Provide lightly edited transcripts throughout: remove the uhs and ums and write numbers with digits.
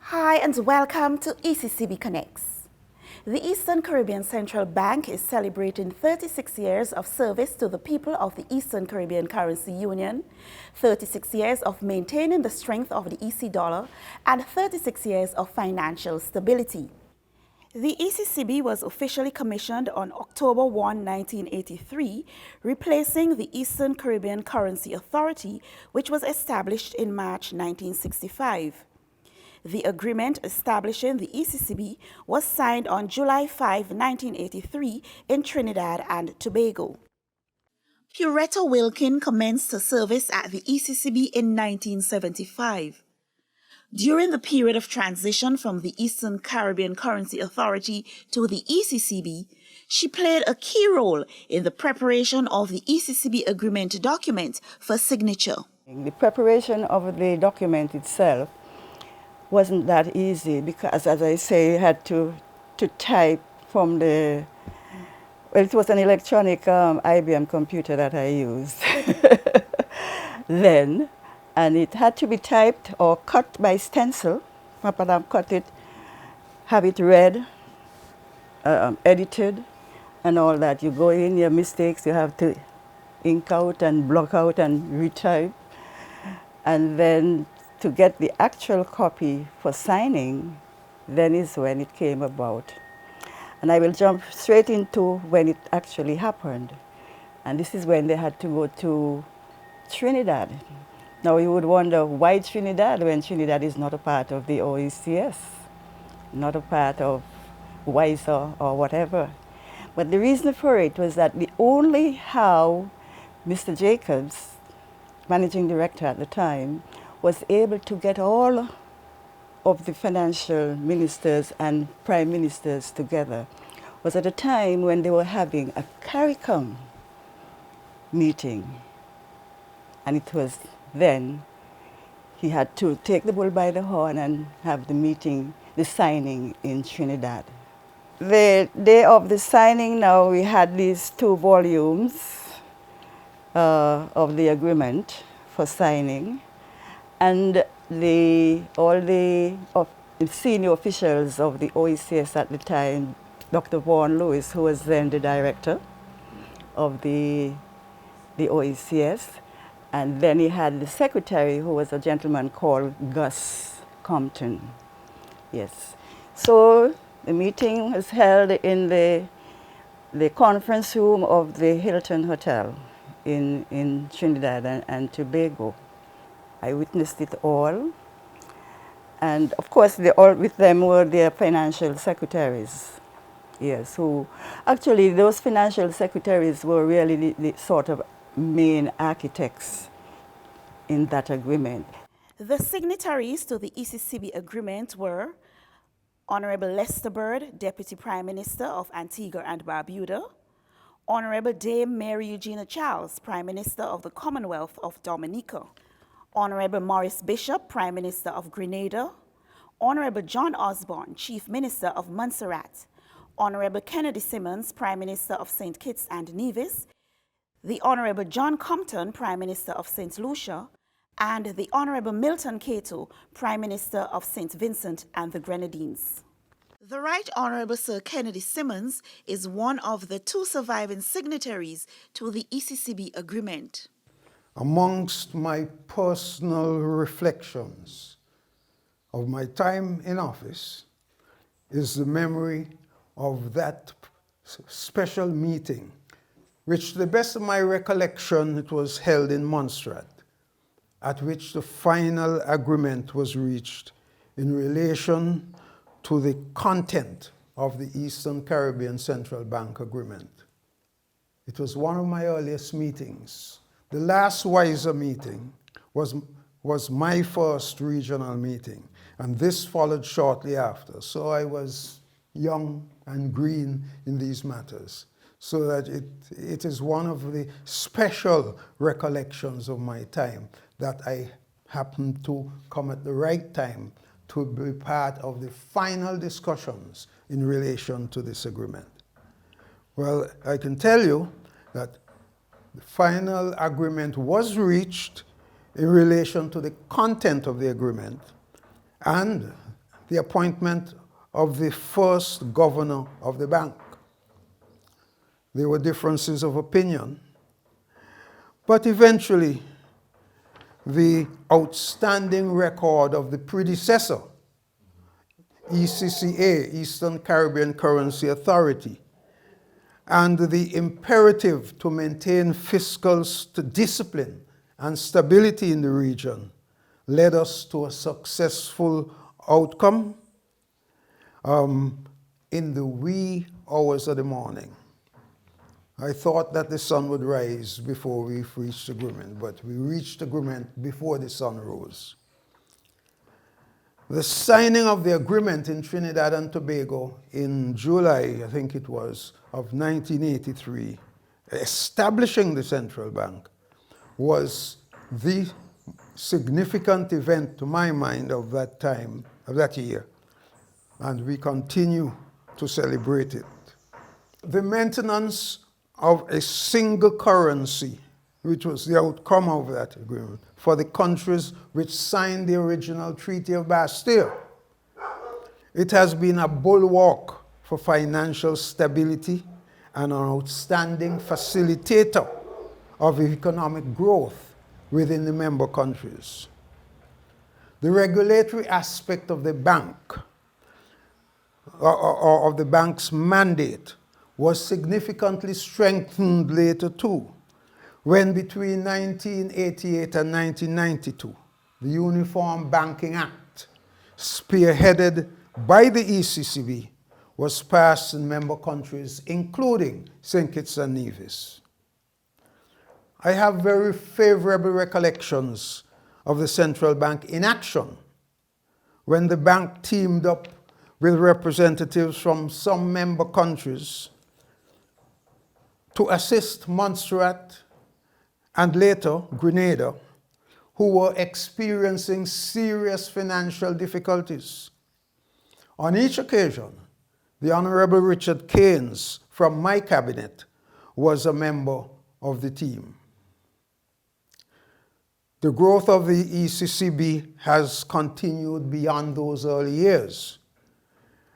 Hi and welcome to ECCB Connects. The Eastern Caribbean Central Bank is celebrating 36 years of service to the people of the Eastern Caribbean Currency Union, 36 years of maintaining the strength of the EC dollar, and 36 years of financial stability. The ECCB was officially commissioned on October 1, 1983, replacing the Eastern Caribbean Currency Authority, which was established in March 1965. The agreement establishing the ECCB was signed on July 5, 1983 in Trinidad and Tobago. Puretta Wilkin commenced her service at the ECCB in 1975. During the period of transition from the Eastern Caribbean Currency Authority to the ECCB, she played a key role in the preparation of the ECCB Agreement document for signature. The preparation of the document itself wasn't that easy because, as I say, you had to type from the, well, it was an electronic IBM computer that I used then, and it had to be typed or cut by stencil. Papa cut it, have it read, edited, and all that. You go in, your mistakes, you have to ink out and block out and retype, and then to get the actual copy for signing, then is when it came about. And I will jump straight into when it actually happened. And this is when they had to go to Trinidad. Now you would wonder, why Trinidad when Trinidad is not a part of the OECS, not a part of WISA or whatever. But the reason for it was that the only how Mr. Jacobs, managing director at the time, was able to get all of the financial ministers and prime ministers together was at a time when they were having a CARICOM meeting. And it was then he had to take the bull by the horn and have the meeting, the signing in Trinidad. The day of the signing now, we had these 2 volumes of the agreement for signing. And all the senior officials of the OECS at the time, Dr. Vaughan Lewis, who was then the director of the OECS, and then he had the secretary, who was a gentleman called Gus Compton. Yes. So the meeting was held in the conference room of the Hilton Hotel in Trinidad and Tobago. I witnessed it all, and of course with them were their financial secretaries, yes, who actually those financial secretaries were really the sort of main architects in that agreement. The signatories to the ECCB agreement were Honorable Lester Bird, Deputy Prime Minister of Antigua and Barbuda, Honorable Dame Mary Eugenia Charles, Prime Minister of the Commonwealth of Dominica, Honorable Maurice Bishop, Prime Minister of Grenada, Honorable John Osborne, Chief Minister of Montserrat, Honorable Kennedy Simmons, Prime Minister of St. Kitts and Nevis, the Honorable John Compton, Prime Minister of St. Lucia, and the Honorable Milton Cato, Prime Minister of St. Vincent and the Grenadines. The Right Honorable Sir Kennedy Simmons is one of the 2 surviving signatories to the ECCB agreement. Amongst my personal reflections of my time in office is the memory of that special meeting, which to the best of my recollection, it was held in Montserrat, at which the final agreement was reached in relation to the content of the Eastern Caribbean Central Bank Agreement. It was one of my earliest meetings. The last WISA meeting was my first regional meeting, and this followed shortly after. So I was young and green in these matters. So that it is one of the special recollections of my time that I happened to come at the right time to be part of the final discussions in relation to this agreement. Well, I can tell you that The final agreement was reached in relation to the content of the agreement and the appointment of the first governor of the bank. There were differences of opinion, but eventually the outstanding record of the predecessor, ECCA, Eastern Caribbean Currency Authority, and the imperative to maintain fiscal discipline and stability in the region led us to a successful outcome in the wee hours of the morning. I thought that the sun would rise before we reached agreement, but we reached agreement before the sun rose. The signing of the agreement in Trinidad and Tobago in July, I think it was, of 1983, establishing the central bank, was the significant event to my mind of that time, of that year, and we continue to celebrate it. The maintenance of a single currency, which was the outcome of that agreement, for the countries which signed the original Treaty of Bastille. It has been a bulwark for financial stability and an outstanding facilitator of economic growth within the member countries. The regulatory aspect of the bank, or of the bank's mandate, was significantly strengthened later too, when between 1988 and 1992, the Uniform Banking Act, spearheaded by the ECCB, was passed in member countries, including St. Kitts and Nevis. I have very favorable recollections of the central bank in action when the bank teamed up with representatives from some member countries to assist Montserrat and later Grenada, who were experiencing serious financial difficulties. On each occasion, the Honorable Richard Keynes from my cabinet was a member of the team. The growth of the ECCB has continued beyond those early years,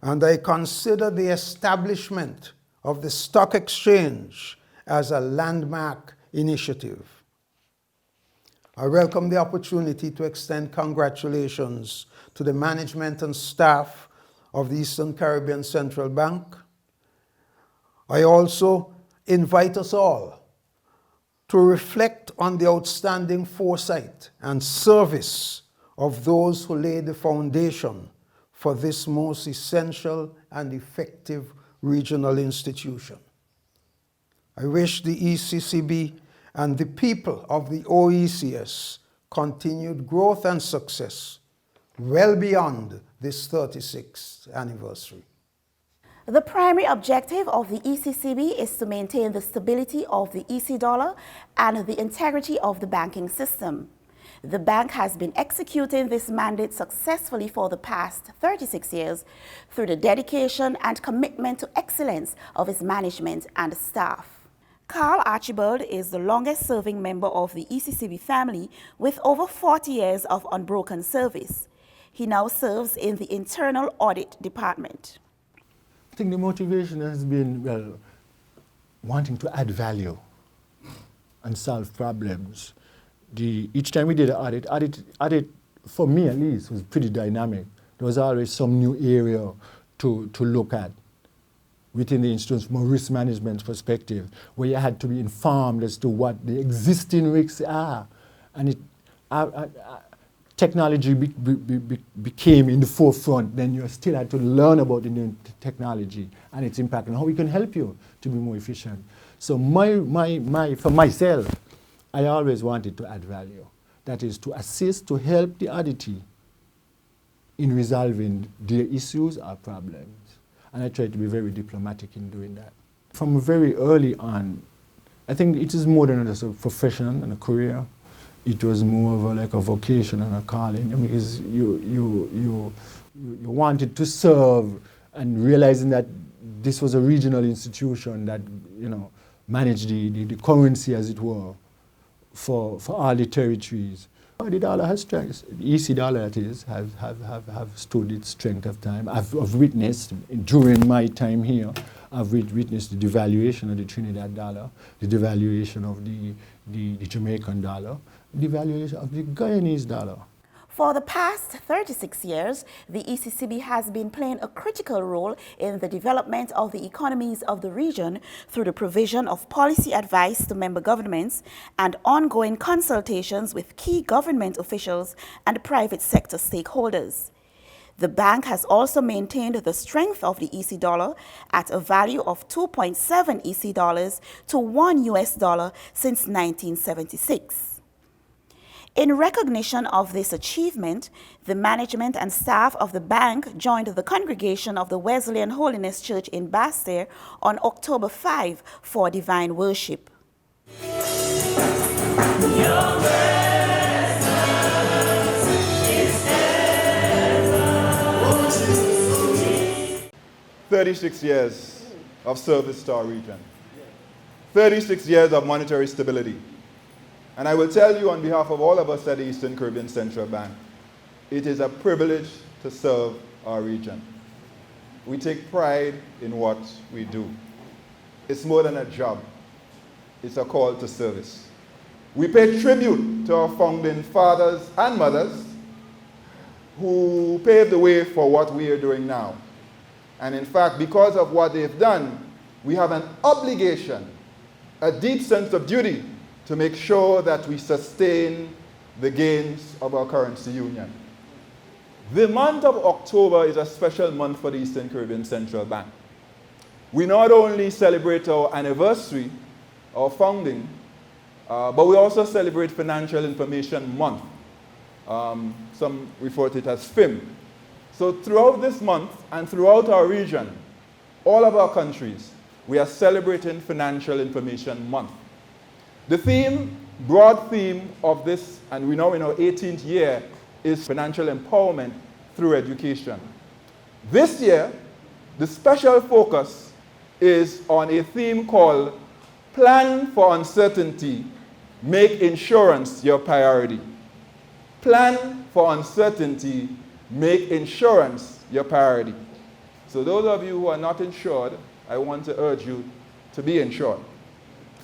and I consider the establishment of the stock exchange as a landmark initiative. I welcome the opportunity to extend congratulations to the management and staff of the Eastern Caribbean Central Bank. I also invite us all to reflect on the outstanding foresight and service of those who laid the foundation for this most essential and effective regional institution. I wish the ECCB and the people of the OECS continued growth and success well beyond this 36th anniversary. The primary objective of the ECCB is to maintain the stability of the EC dollar and the integrity of the banking system. The bank has been executing this mandate successfully for the past 36 years through the dedication and commitment to excellence of its management and staff. Carl Archibald is the longest-serving member of the ECCB family with over 40 years of unbroken service. He now serves in the Internal Audit Department. I think the motivation has been, well, wanting to add value and solve problems. Each time we did an audit, for me at least, was pretty dynamic. There was always some new area to look at within the institution from a risk management perspective, where you had to be informed as to what the existing risks are. And technology became in the forefront, then you still had to learn about the new technology and its impact and how we can help you to be more efficient. So for myself, I always wanted to add value. That is to assist, to help the auditee in resolving their issues or problems. And I try to be very diplomatic in doing that. From very early on, I think it is more than just a profession and a career. It was more of like a vocation and a calling, because you wanted to serve, and realizing that this was a regional institution that, manage the currency, as it were, for all the territories. The dollar has strength. The EC dollar, that is, have stood its strength of time. I've witnessed, during my time here, I've witnessed the devaluation of the Trinidad dollar, the devaluation of the Jamaican dollar, the devaluation of the Guyanese dollar. For the past 36 years, the ECCB has been playing a critical role in the development of the economies of the region through the provision of policy advice to member governments and ongoing consultations with key government officials and private sector stakeholders. The bank has also maintained the strength of the EC dollar at a value of 2.7 EC dollars to $1 US since 1976. In recognition of this achievement, the management and staff of the bank joined the congregation of the Wesleyan Holiness Church in Basseterre on October 5 for divine worship. 36 years of service to our region, 36 years of monetary stability. And I will tell you on behalf of all of us at the Eastern Caribbean Central Bank, it is a privilege to serve our region. We take pride in what we do. It's more than a job. It's a call to service. We pay tribute to our founding fathers and mothers who paved the way for what we are doing now. And in fact, because of what they've done, we have an obligation, a deep sense of duty to make sure that we sustain the gains of our currency union. The month of October is a special month for the Eastern Caribbean Central Bank. We not only celebrate our anniversary, our founding, but we also celebrate Financial Information Month. Some refer to it as FIM. So throughout this month and throughout our region, all of our countries, we are celebrating Financial Information Month. The theme, broad theme of this, and we're now in our 18th year, is financial empowerment through education. This year, the special focus is on a theme called Plan for Uncertainty, Make Insurance Your Priority. Plan for uncertainty, make insurance your priority. So those of you who are not insured, I want to urge you to be insured.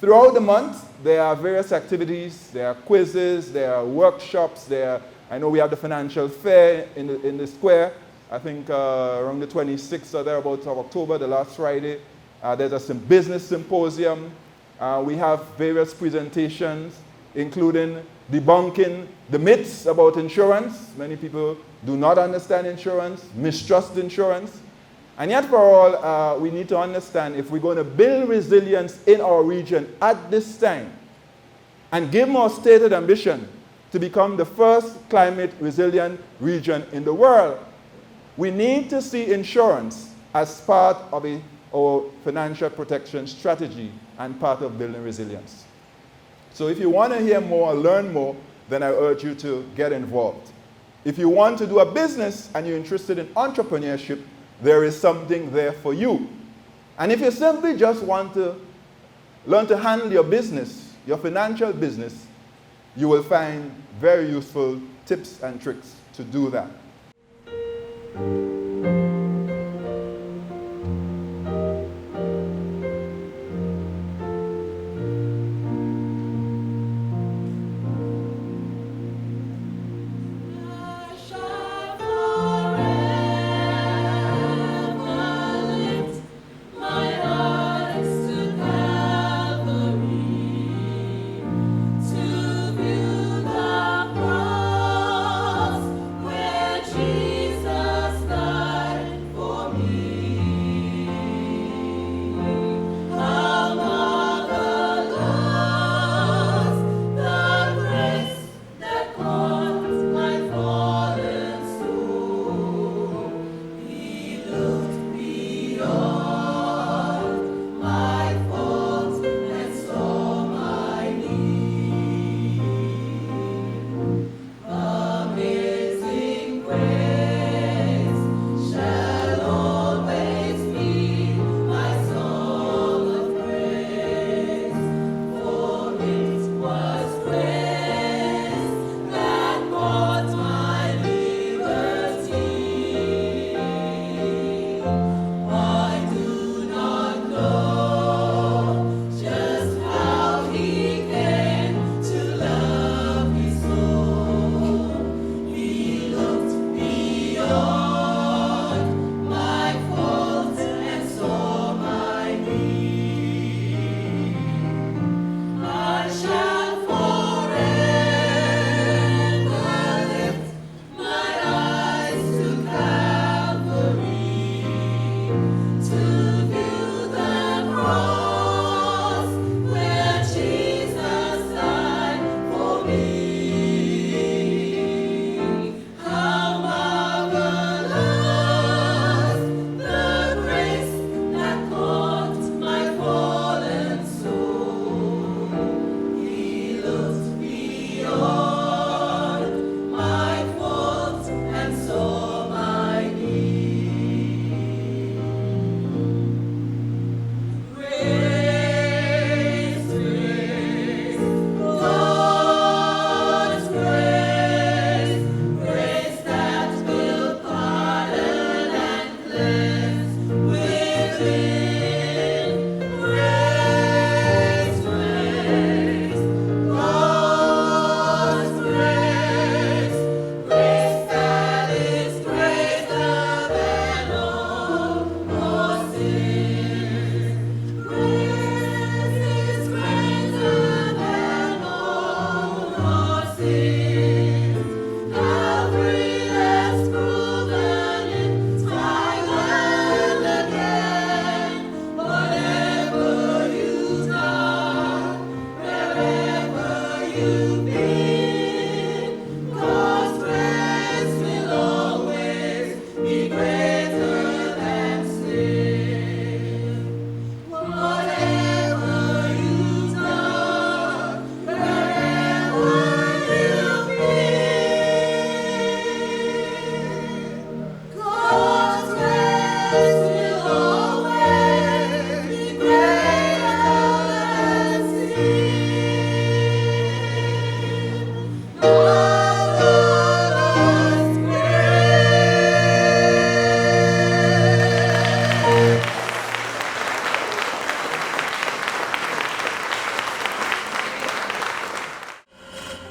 Throughout the month, there are various activities, there are quizzes, there are workshops, I know we have the financial fair in the square, I think around the 26th or thereabouts of October, the last Friday. There's a business symposium. We have various presentations, including debunking the myths about insurance. Many people do not understand insurance, mistrust insurance. And yet for all, we need to understand if we're going to build resilience in our region at this time and give our stated ambition to become the first climate resilient region in the world, we need to see insurance as part of our financial protection strategy and part of building resilience. So if you want to hear more, learn more, then I urge you to get involved. If you want to do a business and you're interested in entrepreneurship, there is something there for you. And if you simply just want to learn to handle your business, your financial business, you will find very useful tips and tricks to do that. Jesus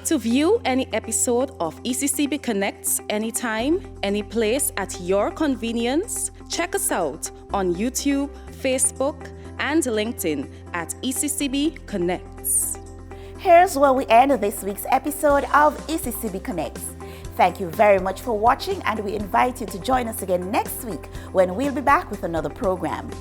To view any episode of ECCB Connects anytime, any place at your convenience, check us out on YouTube, Facebook, and LinkedIn at ECCB Connects. Here's where we end this week's episode of ECCB Connects. Thank you very much for watching, and we invite you to join us again next week when we'll be back with another program.